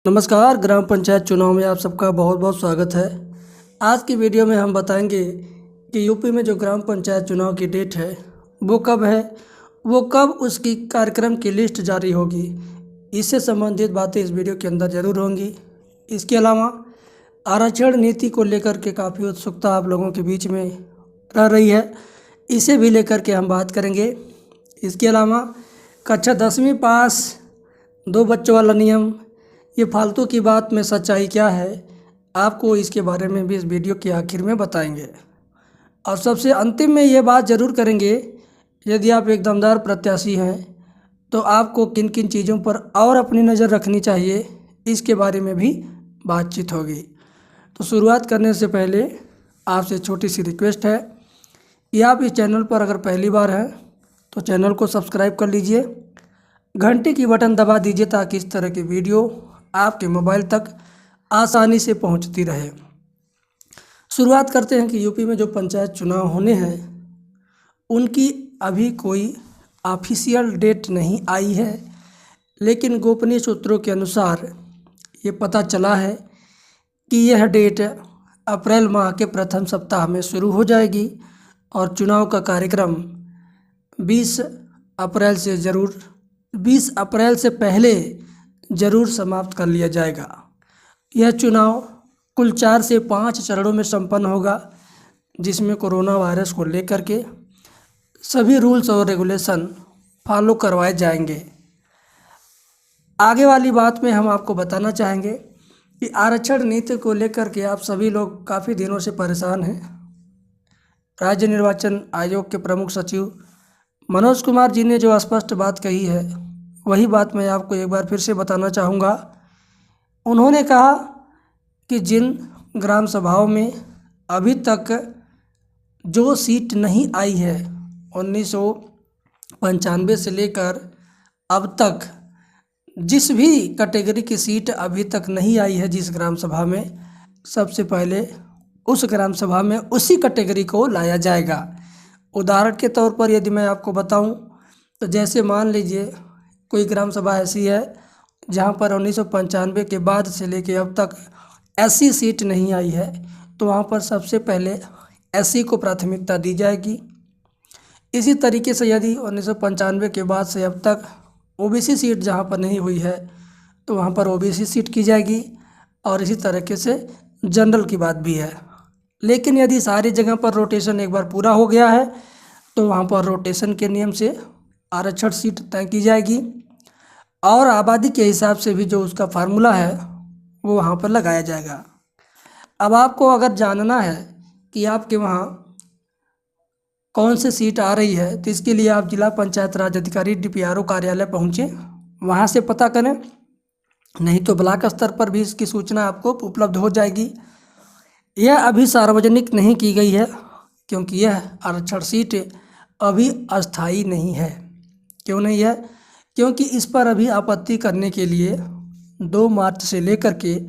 नमस्कार। ग्राम पंचायत चुनाव में आप सबका बहुत बहुत स्वागत है। आज की वीडियो में हम बताएंगे कि यूपी में जो ग्राम पंचायत चुनाव की डेट है वो कब है, वो कब उसकी कार्यक्रम की लिस्ट जारी होगी। इससे संबंधित बातें इस वीडियो के अंदर ज़रूर होंगी। इसके अलावा आरक्षण नीति को लेकर के काफ़ी उत्सुकता आप लोगों के बीच में रह रही है, इसे भी लेकर के हम बात करेंगे। इसके अलावा कक्षा 10वीं पास 2 बच्चों वाला नियम, ये फालतू की बात में सच्चाई क्या है, आपको इसके बारे में भी इस वीडियो के आखिर में बताएंगे। और सबसे अंतिम में ये बात ज़रूर करेंगे, यदि आप एक दमदार प्रत्याशी हैं तो आपको किन किन चीज़ों पर और अपनी नज़र रखनी चाहिए, इसके बारे में भी बातचीत होगी। तो शुरुआत करने से पहले आपसे छोटी सी रिक्वेस्ट है कि आप इस चैनल पर अगर पहली बार हैं तो चैनल को सब्सक्राइब कर लीजिए, घंटी की बटन दबा दीजिए ताकि इस तरह की वीडियो आपके मोबाइल तक आसानी से पहुंचती रहे। शुरुआत करते हैं कि यूपी में जो पंचायत चुनाव होने हैं उनकी अभी कोई ऑफिशियल डेट नहीं आई है, लेकिन गोपनीय सूत्रों के अनुसार ये पता चला है कि यह डेट अप्रैल माह के प्रथम सप्ताह में शुरू हो जाएगी और चुनाव का कार्यक्रम 20 अप्रैल से पहले ज़रूर समाप्त कर लिया जाएगा। यह चुनाव कुल 4 से 5 चरणों में संपन्न होगा, जिसमें कोरोना वायरस को लेकर के सभी रूल्स और रेगुलेशन फॉलो करवाए जाएंगे। आगे वाली बात में हम आपको बताना चाहेंगे कि आरक्षण नीति को लेकर के आप सभी लोग काफ़ी दिनों से परेशान हैं। राज्य निर्वाचन आयोग के प्रमुख सचिव मनोज कुमार जी ने जो स्पष्ट बात कही है, वही बात मैं आपको एक बार फिर से बताना चाहूँगा। उन्होंने कहा कि जिन ग्राम सभाओं में अभी तक जो सीट नहीं आई है 1995 से लेकर अब तक, जिस भी कैटेगरी की सीट अभी तक नहीं आई है जिस ग्राम सभा में, सबसे पहले उस ग्राम सभा में उसी कैटेगरी को लाया जाएगा। उदाहरण के तौर पर यदि मैं आपको बताऊं तो जैसे मान लीजिए कोई ग्राम सभा ऐसी है जहां पर 1995 के बाद से लेके अब तक एससी सीट नहीं आई है, तो वहां पर सबसे पहले एससी को प्राथमिकता दी जाएगी। इसी तरीके से यदि 1995 के बाद से अब तक ओबीसी सीट जहां पर नहीं हुई है तो वहां पर ओबीसी सीट की जाएगी, और इसी तरीके से जनरल की बात भी है। लेकिन यदि सारी जगह पर रोटेशन एक बार पूरा हो गया है तो वहाँ पर रोटेशन के नियम से आरक्षण सीट तय की जाएगी, और आबादी के हिसाब से भी जो उसका फार्मूला है वो वहाँ पर लगाया जाएगा। अब आपको अगर जानना है कि आपके वहाँ कौन सी सीट आ रही है, तो इसके लिए आप जिला पंचायत राज अधिकारी DPRO कार्यालय पहुँचें, वहाँ से पता करें, नहीं तो ब्लॉक स्तर पर भी इसकी सूचना आपको उपलब्ध हो जाएगी। यह अभी सार्वजनिक नहीं की गई है क्योंकि यह आरक्षण सीट अभी अस्थायी नहीं है। क्यों नहीं है? क्योंकि इस पर अभी आपत्ति करने के लिए 2 मार्च से लेकर के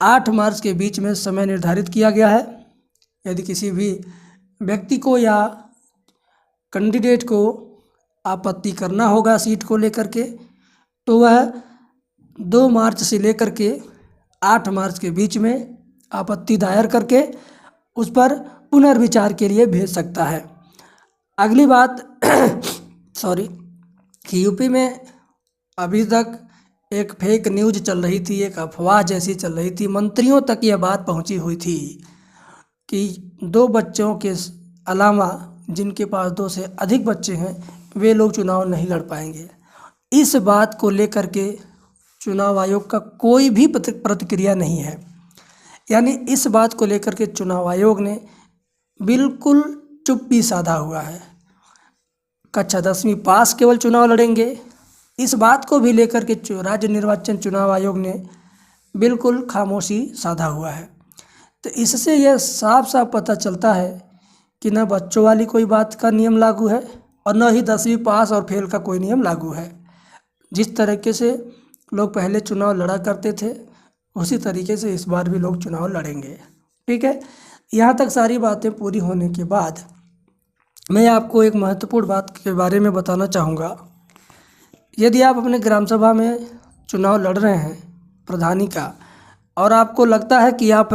8 मार्च के बीच में समय निर्धारित किया गया है। यदि किसी भी व्यक्ति को या कैंडिडेट को आपत्ति करना होगा सीट को लेकर के, तो वह 2 मार्च से लेकर के 8 मार्च के बीच में आपत्ति दायर करके उस पर पुनर्विचार के लिए भेज सकता है। अगली बात कि यूपी में अभी तक एक फेक न्यूज़ चल रही थी, एक अफवाह जैसी चल रही थी, मंत्रियों तक यह बात पहुंची हुई थी कि 2 बच्चों के अलावा जिनके पास 2 से अधिक बच्चे हैं वे लोग चुनाव नहीं लड़ पाएंगे। इस बात को लेकर के चुनाव आयोग का कोई भी प्रतिक्रिया नहीं है। यानी इस बात को लेकर के चुनाव आयोग ने बिल्कुल चुप्पी साधा हुआ है। कक्षा 10वीं पास केवल चुनाव लड़ेंगे, इस बात को भी लेकर के राज्य निर्वाचन चुनाव आयोग ने बिल्कुल खामोशी साधा हुआ है। तो इससे यह साफ साफ पता चलता है कि न बच्चों वाली कोई बात का नियम लागू है और न ही 10वीं पास और फेल का कोई नियम लागू है। जिस तरीके से लोग पहले चुनाव लड़ा करते थे उसी तरीके से इस बार भी लोग चुनाव लड़ेंगे। ठीक है, यहाँ तक सारी बातें पूरी होने के बाद मैं आपको एक महत्वपूर्ण बात के बारे में बताना चाहूँगा। यदि आप अपने ग्राम सभा में चुनाव लड़ रहे हैं प्रधानी का, और आपको लगता है कि आप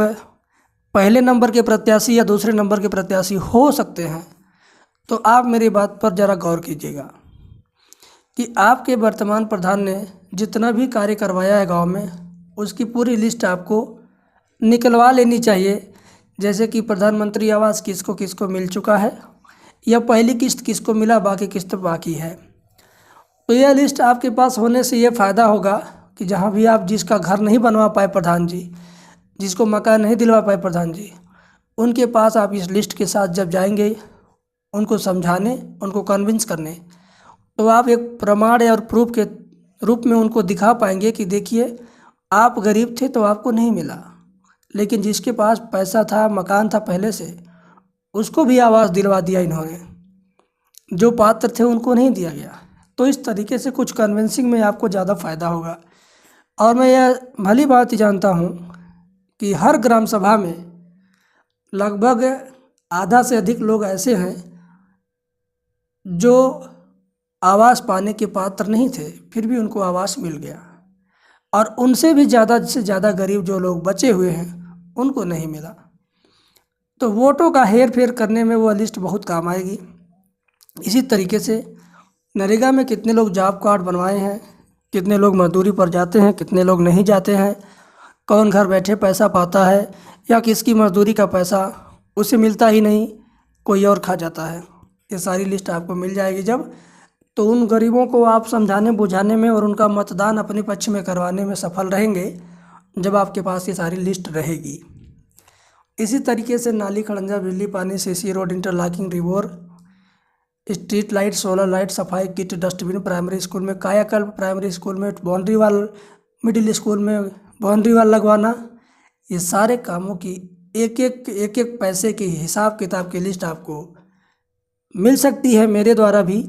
पहले नंबर के प्रत्याशी या दूसरे नंबर के प्रत्याशी हो सकते हैं, तो आप मेरी बात पर ज़रा गौर कीजिएगा कि आपके वर्तमान प्रधान ने जितना भी कार्य करवाया है गांव में, उसकी पूरी लिस्ट आपको निकलवा लेनी चाहिए। जैसे कि प्रधानमंत्री आवास किसको किसको मिल चुका है, या पहली किस्त किसको मिला, बाकी किस्त बाकी है। तो यह लिस्ट आपके पास होने से ये फ़ायदा होगा कि जहाँ भी आप जिसका घर नहीं बनवा पाए प्रधान जी, जिसको मकान नहीं दिलवा पाए प्रधान जी, उनके पास आप इस लिस्ट के साथ जब जाएंगे उनको समझाने, उनको कन्विंस करने, तो आप एक प्रमाण और प्रूफ के रूप में उनको दिखा पाएंगे कि देखिए आप गरीब थे तो आपको नहीं मिला, लेकिन जिसके पास पैसा था, मकान था पहले से, उसको भी आवास दिलवा दिया इन्होंने, जो पात्र थे उनको नहीं दिया गया। तो इस तरीके से कुछ कन्विंसिंग में आपको ज़्यादा फ़ायदा होगा। और मैं यह भली बात ही जानता हूँ कि हर ग्राम सभा में लगभग आधा से अधिक लोग ऐसे हैं जो आवास पाने के पात्र नहीं थे, फिर भी उनको आवास मिल गया, और उनसे भी ज़्यादा से ज़्यादा गरीब जो लोग बचे हुए हैं उनको नहीं मिला। तो वोटों का हेर फेर करने में वो लिस्ट बहुत काम आएगी। इसी तरीके से नरेगा में कितने लोग जॉब कार्ड बनवाए हैं, कितने लोग मजदूरी पर जाते हैं, कितने लोग नहीं जाते हैं, कौन घर बैठे पैसा पाता है, या किसकी मजदूरी का पैसा उसे मिलता ही नहीं, कोई और खा जाता है, ये सारी लिस्ट आपको मिल जाएगी जब, तो उन गरीबों को आप समझाने बुझाने में और उनका मतदान अपने पक्ष में करवाने में सफल रहेंगे जब आपके पास ये सारी लिस्ट रहेगी। इसी तरीके से नाली, खड़ंजा, बिजली, पानी, सीसी रोड, इंटरलॉकिंग, रिवोर, स्ट्रीट लाइट, सोलर लाइट, सफाई किट, डस्टबिन, प्राइमरी स्कूल में कायाकल्प, प्राइमरी स्कूल में बाउंड्री वाल, मिडिल स्कूल में बाउंड्री वाल लगवाना, ये सारे कामों की एक एक पैसे के हिसाब किताब की लिस्ट आपको मिल सकती है मेरे द्वारा भी।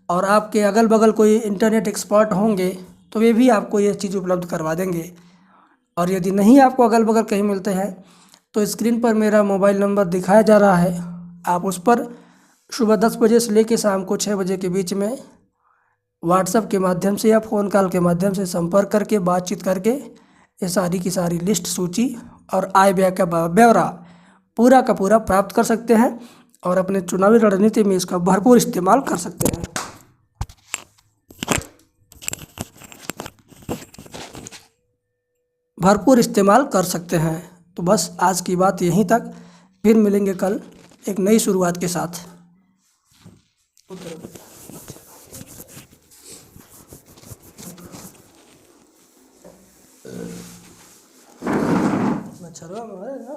और आपके अगल बगल कोई इंटरनेट एक्सपर्ट होंगे तो वे भी आपको ये चीज़ उपलब्ध करवा देंगे। और यदि नहीं आपको अगल बगल कहीं मिलते हैं तो स्क्रीन पर मेरा मोबाइल नंबर दिखाया जा रहा है, आप उस पर सुबह 10 बजे से लेकर शाम को 6 बजे के बीच में व्हाट्सएप के माध्यम से या फ़ोन कॉल के माध्यम से संपर्क करके बातचीत करके ये सारी की सारी लिस्ट, सूची और आय व्यय का ब्यौरा पूरा का पूरा प्राप्त कर सकते हैं और अपने चुनावी रणनीति में इसका भरपूर इस्तेमाल कर सकते हैं। भरपूर इस्तेमाल कर सकते हैं। तो बस आज की बात यहीं तक, फिर मिलेंगे कल एक नई शुरुआत के साथ। मच्छरवा में है ना।